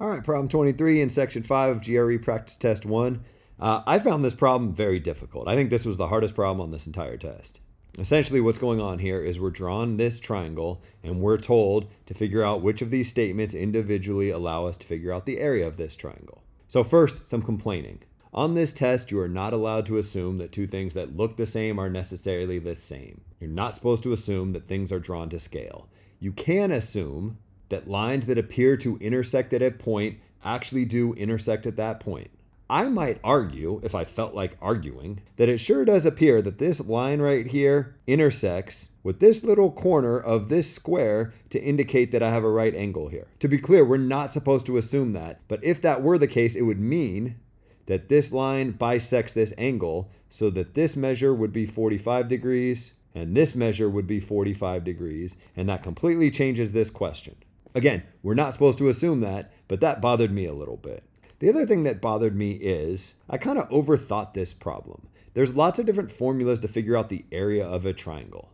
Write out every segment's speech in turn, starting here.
All right, problem 23 in section 5 of GRE practice test 1. I found this problem very difficult. I think this was the hardest problem on this entire test. Essentially what's going on here is we're drawn this triangle and we're told to figure out which of these statements individually allow us to figure out the area of this triangle. So first, some complaining. On this test, you are not allowed to assume that two things that look the same are necessarily the same. You're not supposed to assume that things are drawn to scale. You can assume that lines that appear to intersect at a point actually do intersect at that point. I might argue, if I felt like arguing, that it sure does appear that this line right here intersects with this little corner of this square to indicate that I have a right angle here. To be clear, we're not supposed to assume that, but if that were the case, it would mean that this line bisects this angle so that this measure would be 45 degrees and this measure would be 45 degrees, and that completely changes this question. Again, we're not supposed to assume that, but that bothered me a little bit. The other thing that bothered me is I kind of overthought this problem. There's lots of different formulas to figure out the area of a triangle.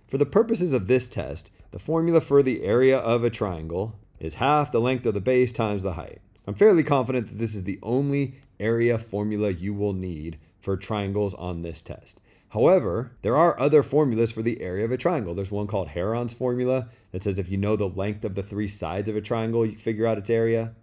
For the purposes of this test, the formula for the area of a triangle is half the length of the base times the height. I'm fairly confident that this is the only area formula you will need for triangles on this test. However, there are other formulas for the area of a triangle. There's one called Heron's formula that says if you know the length of the three sides of a triangle, you can figure out its area.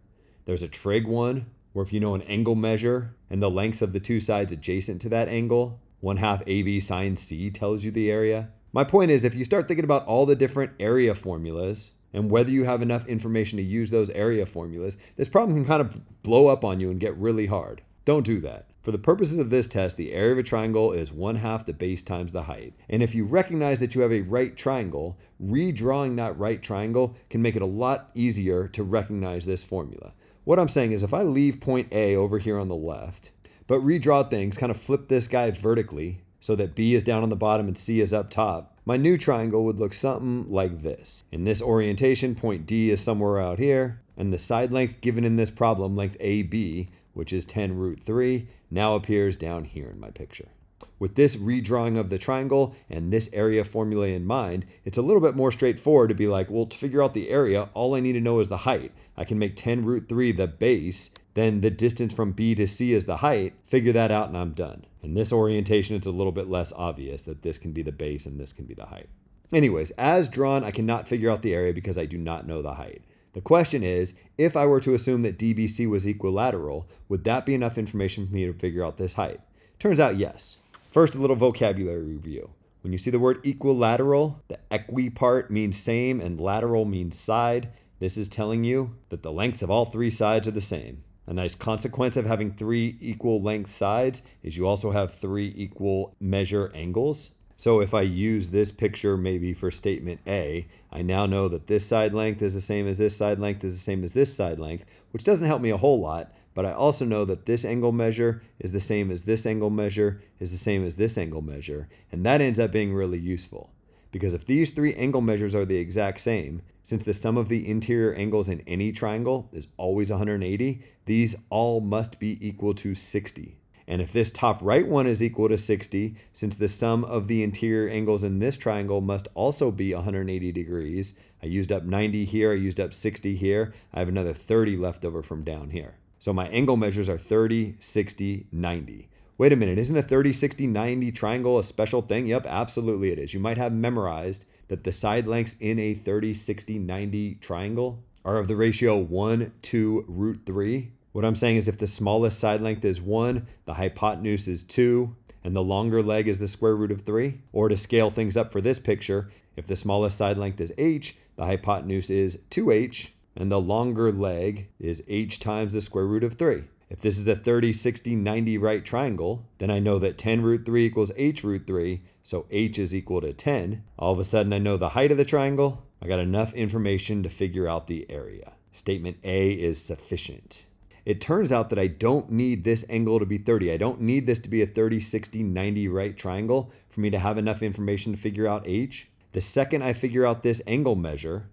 There's a trig one, where if you know an angle measure and the lengths of the two sides adjacent to that angle, 1/2 AB sine C tells you the area. My point is, if you start thinking about all the different area formulas and whether you have enough information to use those area formulas, this problem can kind of blow up on you and get really hard. Don't do that. For the purposes of this test, the area of a triangle is 1/2 the base times the height. And if you recognize that you have a right triangle, redrawing that right triangle can make it a lot easier to recognize this formula. What I'm saying is if I leave point A over here on the left, but redraw things, kind of flip this guy vertically so that B is down on the bottom and C is up top, my new triangle would look something like this. In this orientation, point D is somewhere out here, and the side length given in this problem, length AB, which is 10√3, now appears down here in my picture. With this redrawing of the triangle and this area formula in mind, it's a little bit more straightforward to be like, well, to figure out the area, all I need to know is the height. I can make 10√3 the base, then the distance from B to C is the height, figure that out and I'm done. In this orientation, it's a little bit less obvious that this can be the base and this can be the height. Anyways, as drawn, I cannot figure out the area because I do not know the height. The question is, if I were to assume that DBC was equilateral, would that be enough information for me to figure out this height? Turns out yes. First, a little vocabulary review. When you see the word equilateral, the equi part means same and lateral means side. This is telling you that the lengths of all three sides are the same. A nice consequence of having three equal length sides is you also have three equal measure angles. So if I use this picture maybe for statement A, I now know that this side length is the same as this side length is the same as this side length, which doesn't help me a whole lot, but I also know that this angle measure is the same as this angle measure is the same as this angle measure, and that ends up being really useful. Because if these three angle measures are the exact same, since the sum of the interior angles in any triangle is always 180, these all must be equal to 60. And if this top right one is equal to 60, since the sum of the interior angles in this triangle must also be 180 degrees, I used up 90 here, I used up 60 here, I have another 30 left over from down here. So my angle measures are 30, 60, 90. Wait a minute, isn't a 30, 60, 90 triangle a special thing? Yep, absolutely it is. You might have memorized that the side lengths in a 30, 60, 90 triangle are of the ratio 1 to √3. What I'm saying is if the smallest side length is 1, the hypotenuse is 2, and the longer leg is the square root of 3. Or to scale things up for this picture, if the smallest side length is h, the hypotenuse is 2h, and the longer leg is h times the square root of 3. If this is a 30, 60, 90 right triangle, then I know that 10√3 equals h√3, so h is equal to 10. All of a sudden I know the height of the triangle. I got enough information to figure out the area. Statement A is sufficient. It turns out that I don't need this angle to be 30. I don't need this to be a 30, 60, 90 right triangle for me to have enough information to figure out h. The second I figure out this angle measure,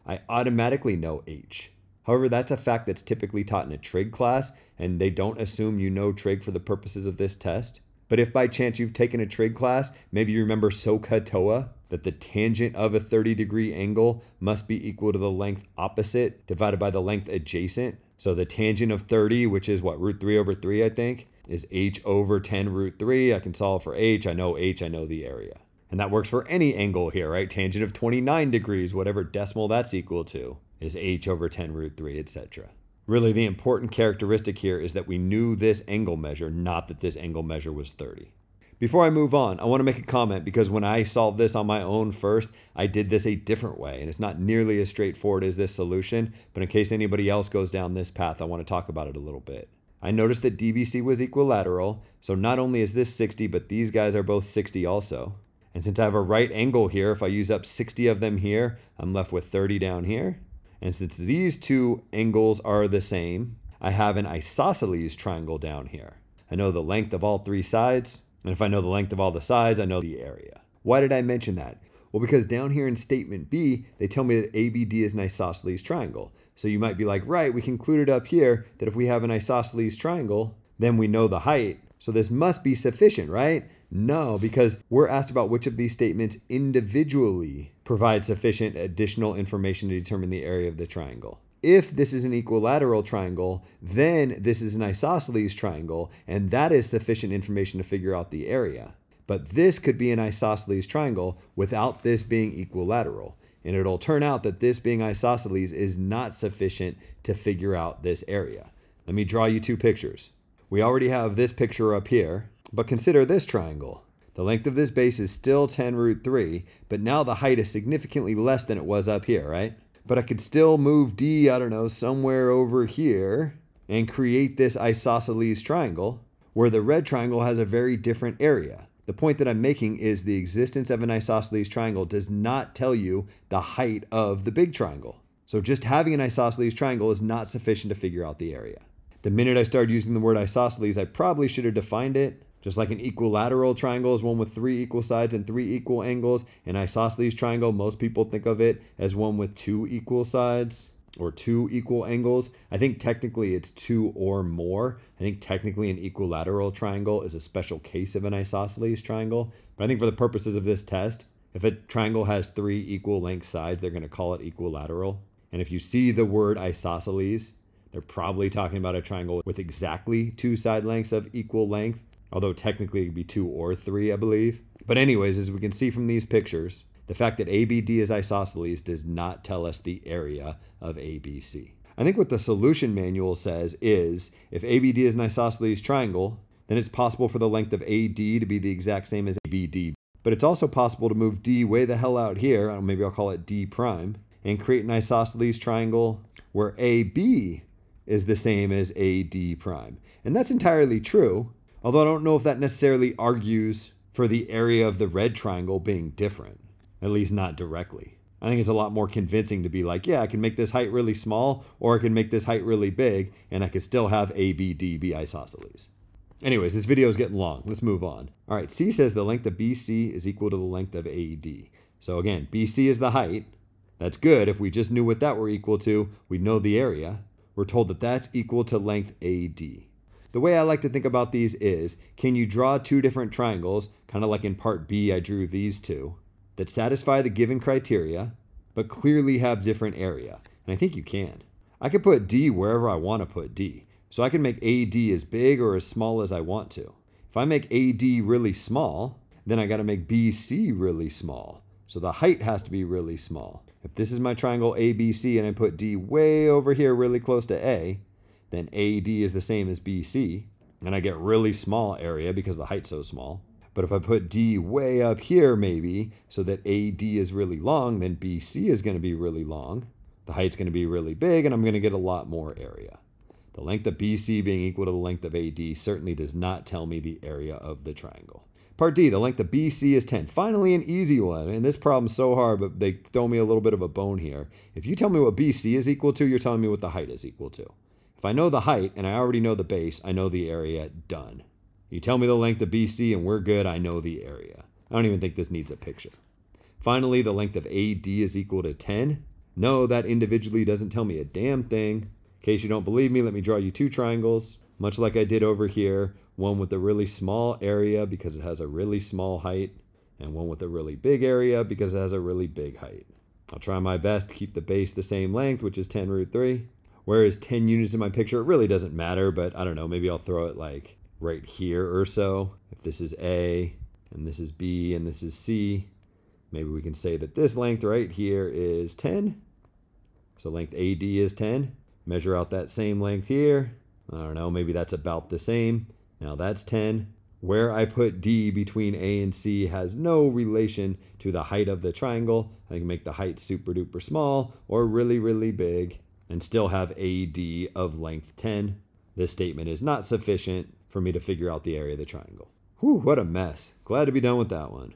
I automatically know h. However, that's a fact that's typically taught in a trig class, and they don't assume you know trig for the purposes of this test. But if by chance you've taken a trig class, maybe you remember SOHCAHTOA, that the tangent of a 30-degree angle must be equal to the length opposite divided by the length adjacent. So the tangent of 30, which is what, root 3 over 3, I think, is h over 10 root 3. I can solve for h. I know the area. And that works for any angle here, right? Tangent of 29 degrees, whatever decimal that's equal to, is h over 10 root 3, etc. Really, the important characteristic here is that we knew this angle measure, not that this angle measure was 30. Before I move on, I want to make a comment because when I solved this on my own first, I did this a different way, and it's not nearly as straightforward as this solution, but in case anybody else goes down this path, I want to talk about it a little bit. I noticed that DBC was equilateral, so not only is this 60, but these guys are both 60 also. And since I have a right angle here, if I use up 60 of them here, I'm left with 30 down here. And since these two angles are the same, I have an isosceles triangle down here. I know the length of all three sides, and if I know the length of all the sides, I know the area. Why did I mention that? Well, because down here in statement B, they tell me that ABD is an isosceles triangle. So you might be like, right, we concluded up here that if we have an isosceles triangle, then we know the height. So this must be sufficient, right? No, because we're asked about which of these statements individually provide sufficient additional information to determine the area of the triangle. If this is an equilateral triangle, then this is an isosceles triangle, and that is sufficient information to figure out the area. But this could be an isosceles triangle without this being equilateral. And it'll turn out that this being isosceles is not sufficient to figure out this area. Let me draw you two pictures. We already have this picture up here, but consider this triangle. The length of this base is still 10 root 3, but now the height is significantly less than it was up here, right? But I could still move D, I don't know, somewhere over here and create this isosceles triangle where the red triangle has a very different area. The point that I'm making is the existence of an isosceles triangle does not tell you the height of the big triangle. So just having an isosceles triangle is not sufficient to figure out the area. The minute I started using the word isosceles, I probably should have defined it. Just like an equilateral triangle is one with 3 equal sides and 3 equal angles, an isosceles triangle, most people think of it as one with 2 equal sides or 2 equal angles. I think technically it's 2 or more. I think technically an equilateral triangle is a special case of an isosceles triangle. But I think for the purposes of this test, if a triangle has 3 equal length sides, they're going to call it equilateral. And if you see the word isosceles, they're probably talking about a triangle with exactly 2 side lengths of equal length. Although technically it could be 2 or 3, I believe. But anyways, as we can see from these pictures, the fact that ABD is isosceles does not tell us the area of ABC. I think what the solution manual says is, if ABD is an isosceles triangle, then it's possible for the length of AD to be the exact same as ABD. But it's also possible to move D way the hell out here, maybe I'll call it D prime, and create an isosceles triangle where AB is the same as AD prime. And that's entirely true. Although I don't know if that necessarily argues for the area of the red triangle being different, at least not directly. I think it's a lot more convincing to be like, yeah, I can make this height really small, or I can make this height really big, and I could still have ABD be isosceles. Anyways, this video is getting long. Let's move on. All right, C says the length of BC is equal to the length of AD. So again, BC is the height. That's good. If we just knew what that were equal to, we'd know the area. We're told that that's equal to length AD. The way I like to think about these is, can you draw two different triangles, kind of like in part B I drew these two, that satisfy the given criteria, but clearly have different area? And I think you can. I could put D wherever I want to put D. So I can make AD as big or as small as I want to. If I make AD really small, then I got to make BC really small. So the height has to be really small. If this is my triangle ABC and I put D way over here really close to A, then AD is the same as BC, and I get really small area because the height's so small. But if I put D way up here maybe, so that AD is really long, then BC is going to be really long. The height's going to be really big, and I'm going to get a lot more area. The length of BC being equal to the length of AD certainly does not tell me the area of the triangle. Part D, the length of BC is 10. Finally, an easy one. And this problem's so hard, but they throw me a little bit of a bone here. If you tell me what BC is equal to, you're telling me what the height is equal to. If I know the height and I already know the base, I know the area, done. You tell me the length of BC and we're good, I know the area. I don't even think this needs a picture. Finally, the length of AD is equal to 10. No, that individually doesn't tell me a damn thing. In case you don't believe me, let me draw you two triangles, much like I did over here. One with a really small area because it has a really small height, and one with a really big area because it has a really big height. I'll try my best to keep the base the same length, which is 10 root 3. Whereas 10 units in my picture, it really doesn't matter, but I don't know, maybe I'll throw it like right here or so. If this is A, and this is B, and this is C, maybe we can say that this length right here is 10. So length AD is 10. Measure out that same length here. I don't know, maybe that's about the same. Now that's 10. Where I put D between A and C has no relation to the height of the triangle. I can make the height super duper small or really, really big and still have AD of length 10. This statement is not sufficient for me to figure out the area of the triangle. Whew, what a mess. Glad to be done with that one.